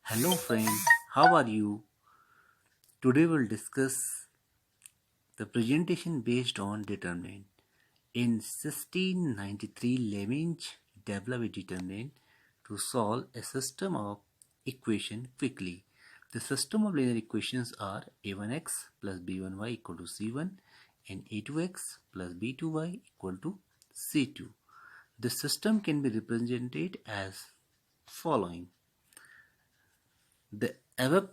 Hello friend, how are you? Today we'll discuss the presentation based on determinant. In 1693, Lagrange developed a determinant to solve a system of equation quickly. The system of linear equations are a1x plus b1y equal to c1 and a2x plus b2y equal to c2. The system can be represented as following. The above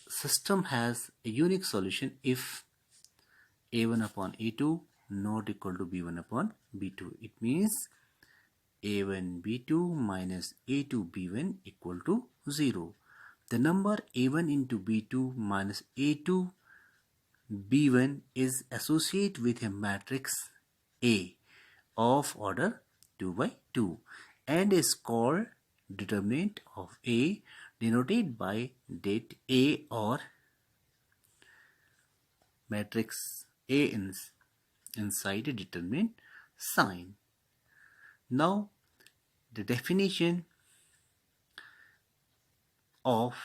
system has a unique solution if a1 upon a2 not equal to b1 upon b2. It means a1 b2 minus a2 b1 equal to 0. The number a1 into b2 minus a2 b1 is associated with a matrix A of order 2 by 2 and is called determinant of A, denoted by det A or matrix A inside a determinant sign. Now the definition of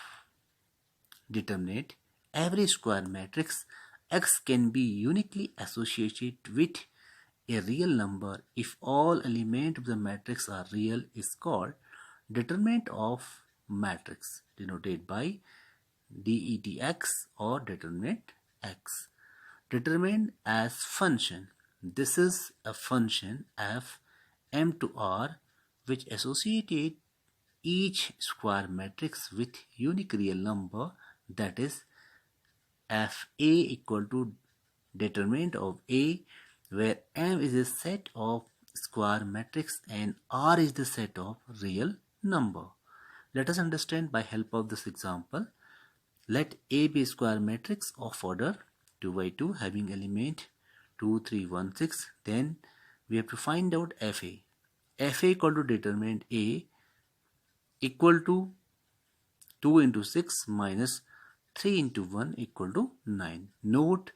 determinant: every square matrix X can be uniquely associated with a real number if all elements of the matrix are real is called determinant of matrix, denoted by DETX or determinant X. Determined as function. This is a function f m to r which associated each square matrix with unique real number, that is f a equal to determinant of A, where m is a set of square matrix and r is the set of real number. Let us understand by help of this example. Let A be a square matrix of order 2 by 2 having element 2, 3, 1, 6. Then we have to find out FA. FA equal to determinant A equal to 2 into 6 minus 3 into 1 equal to 9. Note,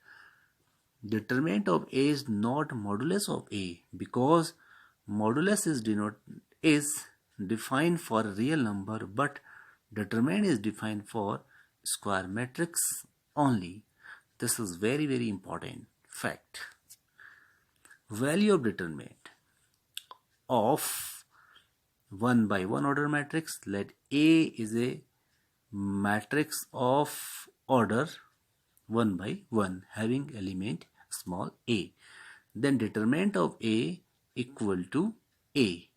determinant of A is not modulus of A because modulus is defined for a real number, but determinant is defined for square matrix only. This is very important fact. Value of determinant of 1 by 1 order matrix. Let A is a matrix of order 1 by 1 having element small a. Then determinant of A equal to A.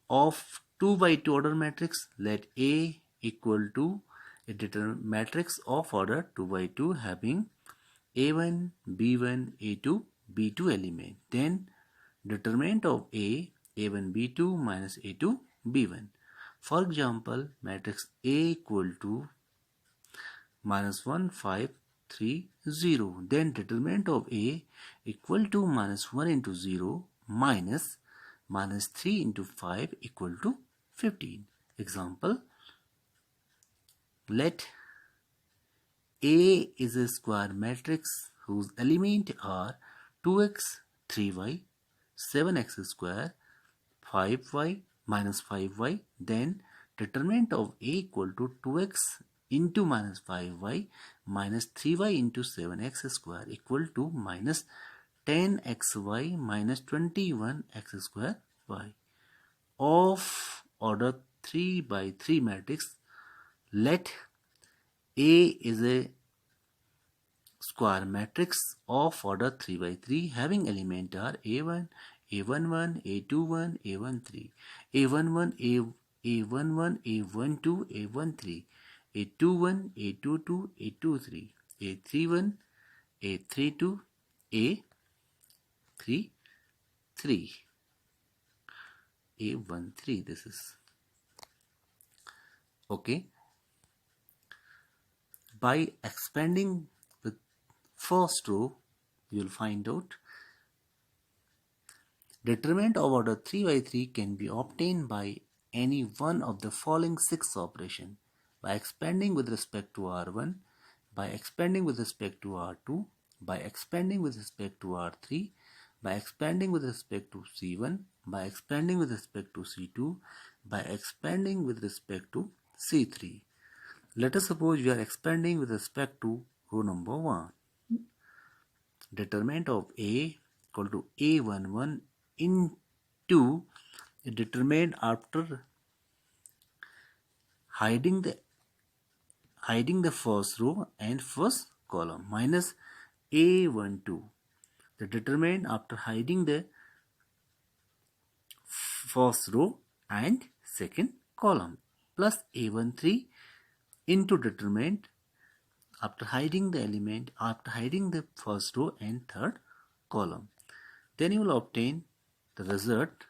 Of 2 by 2 order matrix, let A equal to a matrix of order 2 by 2 having a1, b1, a2, b2 element. Then determinant of A, a1, b2 minus a2, b1. For example, matrix A equal to minus 1, 5, 3, 0. Then determinant of A equal to minus 1 into 0 minus 3 into 5 equal to 15. Example, let A is a square matrix whose elements are 2x, 3y, 7x square, 5y, minus 5y. Then determinant of A equal to 2x into minus 5y minus 3y into 7x square equal to minus 10xy minus 21x square y. Of order 3 by 3 matrix, let A is a square matrix of order 3 by 3 having element are a1, a11, a21, a13, a11, a11, a12, a13, a21, a22, a23, a31, a32, a33, a13. This is okay. By expanding with first row, you will find out determinant of order 3 by 3 can be obtained by any one of the following 6 operations: by expanding with respect to R1, by expanding with respect to R2, by expanding with respect to R3, by expanding with respect to C1, by expanding with respect to C2, by expanding with respect to C3. Let us suppose we are expanding with respect to row number 1. Determinant of A equal to A11 into a determinant after hiding the first row and first column minus A12. The determinant after hiding the first row and second column plus A13 into determinant after hiding the first row and third column. Then you will obtain the result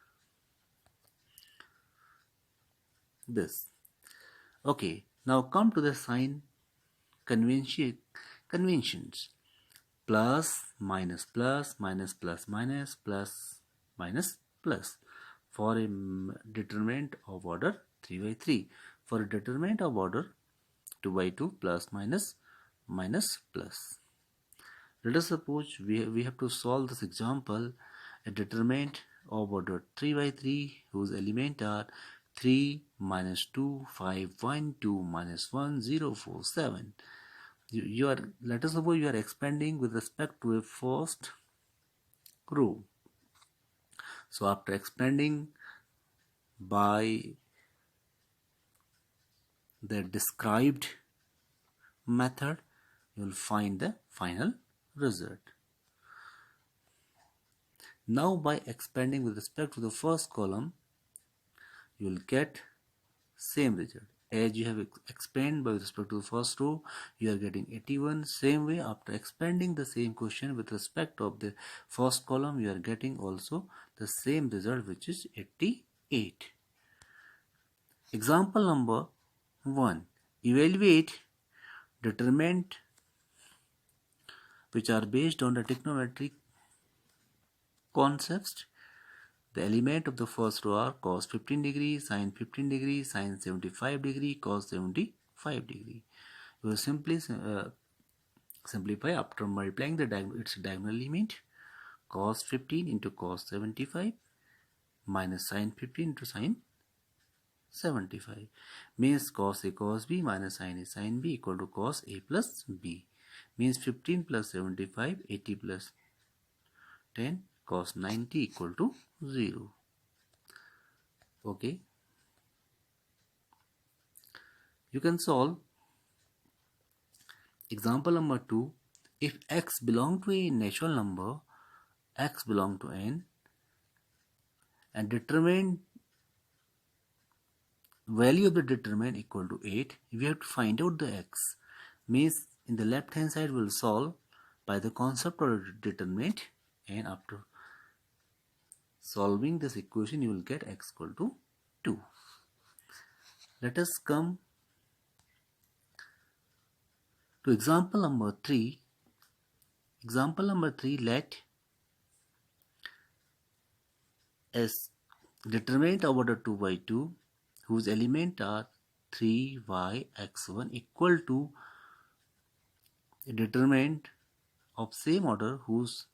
this. Okay, now come to the sign conventions. Plus, minus, plus, minus, plus, minus, plus, minus, plus. For a determinant of order 3 by 3. For a determinant of order 2 by 2, plus, minus, minus, plus. Let us suppose we have to solve this example. A determinant of order 3 by 3 whose elements are 3, minus 2, 5, 1, 2, minus 1, 0, 4, 7. Let us suppose you are expanding with respect to a first row. So after expanding by the described method, you will find the final result. Now by expanding with respect to the first column, you will get same result. As you have expanded by respect to the first row, you are getting 81. Same way, after expanding the same question with respect of the first column, you are getting also the same result, which is 88. Example number 1. Evaluate determinant which are based on the trigonometric concepts. The element of the first row are cos 15 degrees, sin 15 degrees, sin 75 degrees, cos 75 degrees. You will simply simplify after multiplying its diagonal element. Cos 15 into cos 75 minus sin 15 into sin 75 means cos A cos B minus sin A sin B equal to cos A plus B. Means 15 plus 75, 80 plus 10, cos 90 equal to 0. Okay. You can solve example number 2. If x belong to a natural number, x belong to n, and determine value of the determinant equal to 8, we have to find out the x. Means in the left hand side we will solve by the concept of determinant, and after solving this equation you will get x equal to 2. Let us come to example number 3. Example number 3, let S determinant of order 2 by 2 whose element are 3y x1 equal to a determinant of same order whose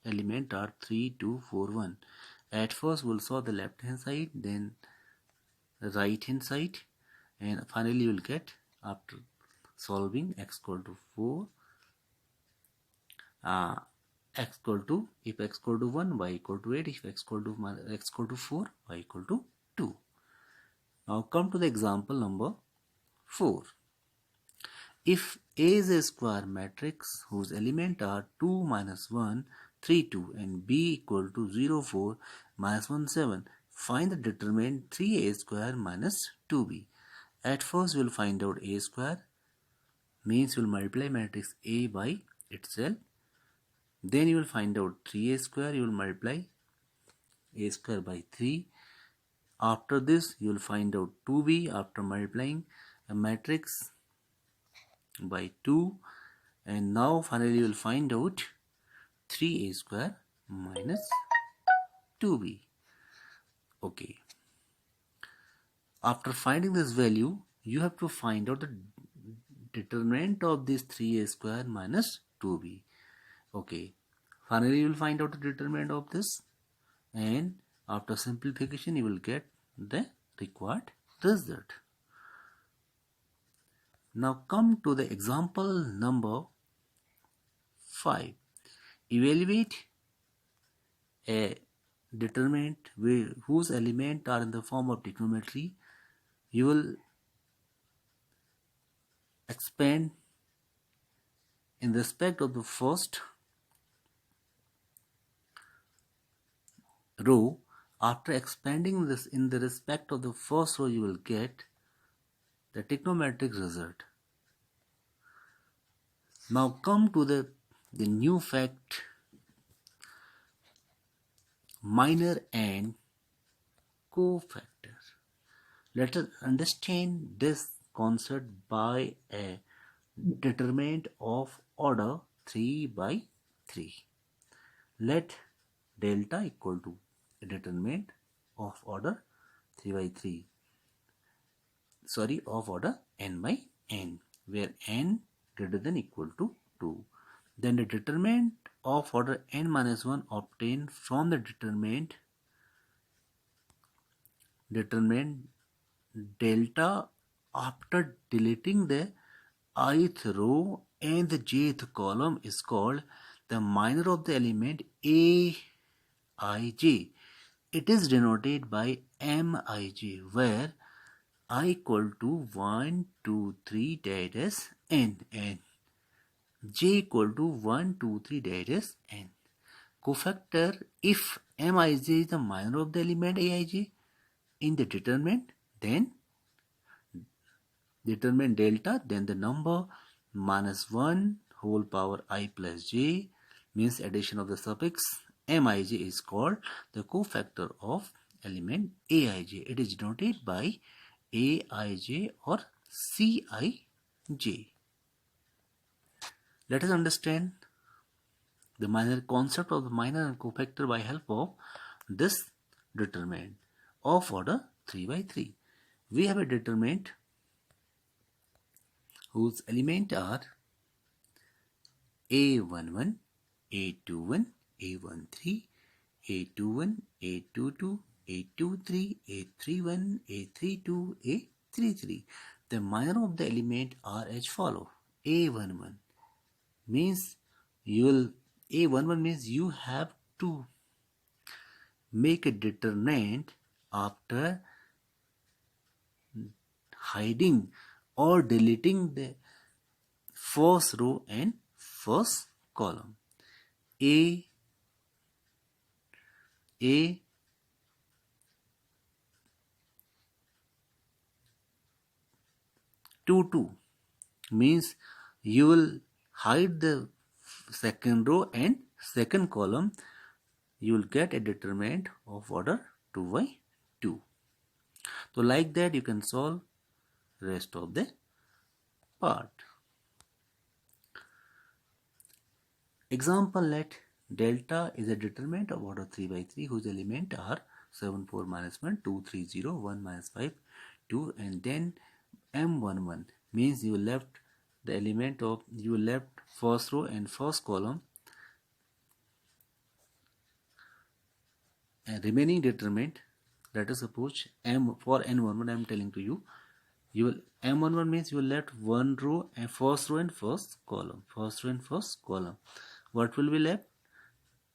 element are 3, 2, 4, 1. At first we'll solve the left hand side, then the right hand side, and finally you will get after solving x equal to 4, x equal to, if x equal to 1, y equal to 8, if x equal to 4, y equal to 2. Now come to the example number 4. If A is a square matrix whose elements are 2, minus 1, 3, 2 and B equal to 0, 4, minus 1, 7, find the determinant 3A square minus 2B. At first we will find out A square, means we will multiply matrix A by itself. Then you will find out 3A square, you will multiply A square by 3. After this you will find out 2B after multiplying a matrix by 2, and now finally you will find out 3A square minus 2B. Okay. After finding this value, you have to find out the determinant of this 3A square minus 2B. Okay. Finally you will find out the determinant of this, and after simplification you will get the required result. Now come to the example number 5. Evaluate a determinant whose elements are in the form of trigonometry. You will expand in respect of the first row. After expanding this in the respect of the first row, you will get the trigonometric result. Now come to the new fact, minor and cofactor. Let us understand this concept by a determinant of order 3 by 3. Let delta equal to a determinant of order 3 by 3. Of order n by n, where n greater than equal to 2. Then the determinant of order n minus 1 obtained from the determinant delta after deleting the ith row and the jth column is called the minor of the element Aij. It is denoted by Mij, where I equal to 1, 2, 3 that is n and j equal to 1, 2, 3 that is n. Cofactor, if Mij is the minor of the element Aij in the determinant, then determine delta, then the number minus 1 whole power I plus j means addition of the suffix Mij is called the cofactor of element Aij. It is denoted by Aij or Cij. Let us understand the minor concept of the minor and cofactor by help of this determinant of order 3 by 3. We have a determinant whose elements are A11, A21, A13, A21, A22, A23, A31, A32, A33. The minor of the element are as follow. A11 means you have to make a determinant after hiding or deleting the first row and first column. A 22 means you will hide the second row and second column. You will get a determinant of order 2 by 2. So like that you can solve rest of the part. Example, let delta is a determinant of order 3 by 3 whose elements are 7, 4, minus 1, 2, 3, 0, 1, minus 5, 2, and then M11 means you left the element of first row and first column, and remaining determinant, let us suppose M for N11 I am telling to you, M11 means you left one row and first row and first column. What will be left?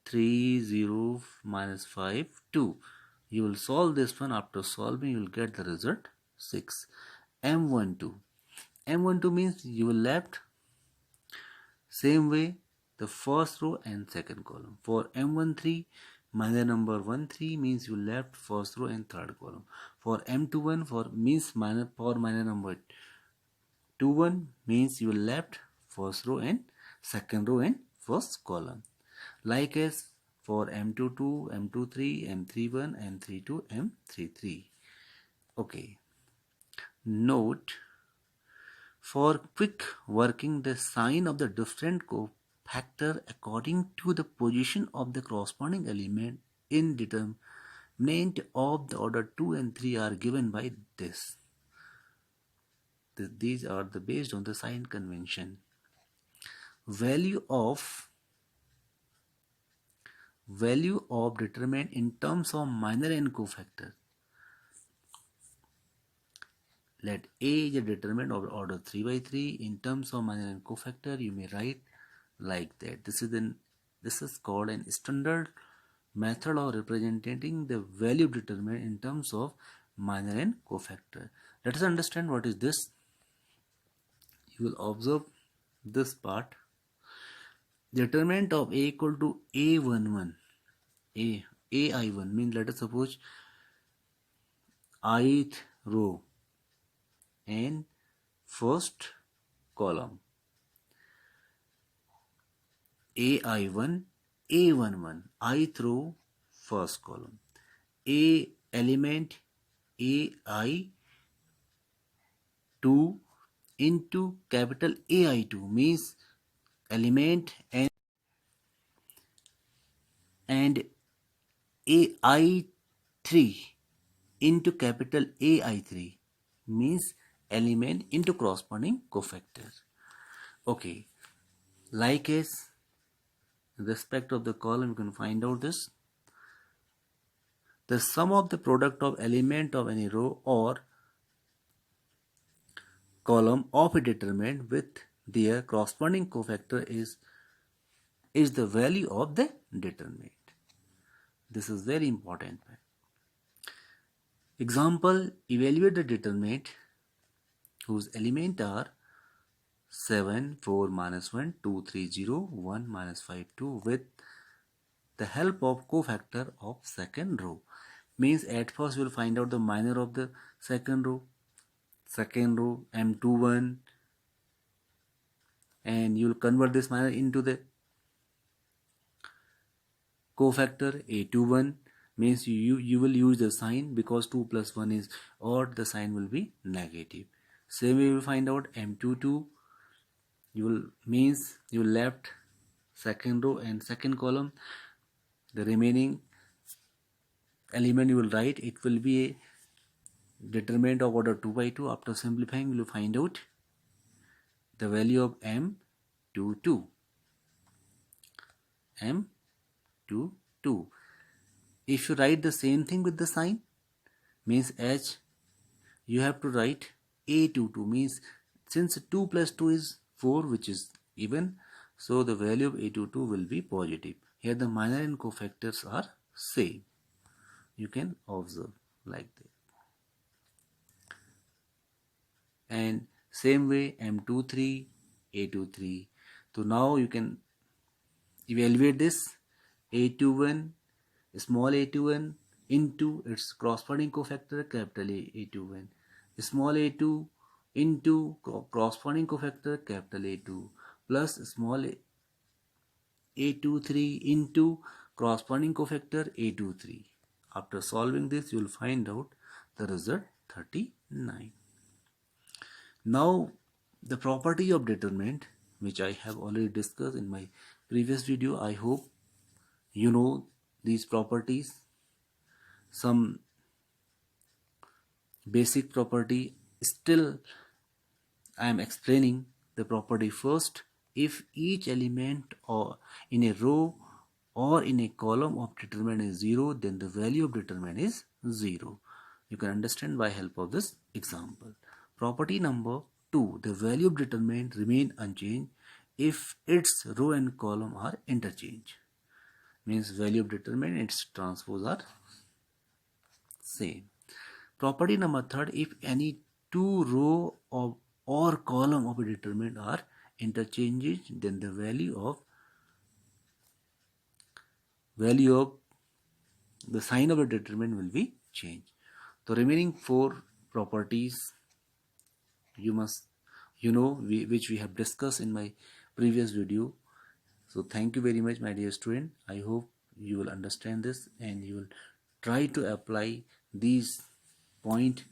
3, 0, minus 5, 2. You will solve this one. After solving, you will get the result 6. M12 means you will left same way the first row and second column. For M13, minor number 13 means you left first row and third column. For M21 means minor number 21 means you left first row and second row and first column. Like as for M22, M23, M31, M32, M33. Okay. Note, for quick working, the sign of the different cofactor according to the position of the corresponding element in determinant of the order 2 and 3 are given by this. These are based on the sign convention. Value of determinant in terms of minor and cofactor. let A is a determinant of order 3 by 3. In terms of minor and cofactor, you may write like that. This is called an standard method of representing the value determinant in terms of minor and cofactor. Let us understand what is this. You will observe this part. Determinant of A equal to A11. AI1 means, let us suppose, ith row and first column. AI1, A11, ith row, first column. A element AI2 into capital AI2 means element and AI3 into capital AI3 means element into corresponding cofactor. Okay, like as respect of the column, you can find out this. The sum of the product of element of any row or column of a determinant with their corresponding cofactor is the value of the determinant. This is very important. Example, evaluate the determinant whose elements are 7, 4, minus 1, 2, 3, 0, 1, minus 5, 2 with the help of cofactor of second row. Means at first we will find out the minor of the second row M21, and you will convert this minor into the cofactor A21. Means you will use the sign, because 2 plus 1 is odd, the sign will be negative. Same way you will find out M22. You will left second row and second column. The remaining element you will write, it will be a determinant of order 2 by 2. After simplifying, you will find out the value of M22. M22. If you write the same thing with the sign, means H, you have to write A22. Means since 2 plus 2 is 4, which is even, so the value of A22 will be positive. Here the minor and cofactors are same. You can observe like that. And same way M23, A23. So now you can evaluate this A21, small a21 into its corresponding cofactor capital A21, small a2 into corresponding cofactor capital A2 plus small a23 into corresponding cofactor A23. After solving this, you will find out the result 39. Now the property of determinant, which I have already discussed in my previous video. I hope you know these properties. Some basic property, still I am explaining the property first. If each element or in a row or in a column of determinant is 0, then the value of determinant is 0. You can understand by help of this example. Property number 2, the value of determinant remain unchanged if its row and column are interchanged. Means value of determinant, its transpose are same. Property number 3, if any two row of or column of a determinant are interchanged, then the value of the sign of a determinant will be changed. The remaining 4 properties which we have discussed in my previous video. So thank you very much, my dear student. I hope you will understand this and you will try to apply these points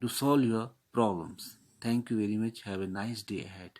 to solve your problems. Thank you very much. Have a nice day ahead.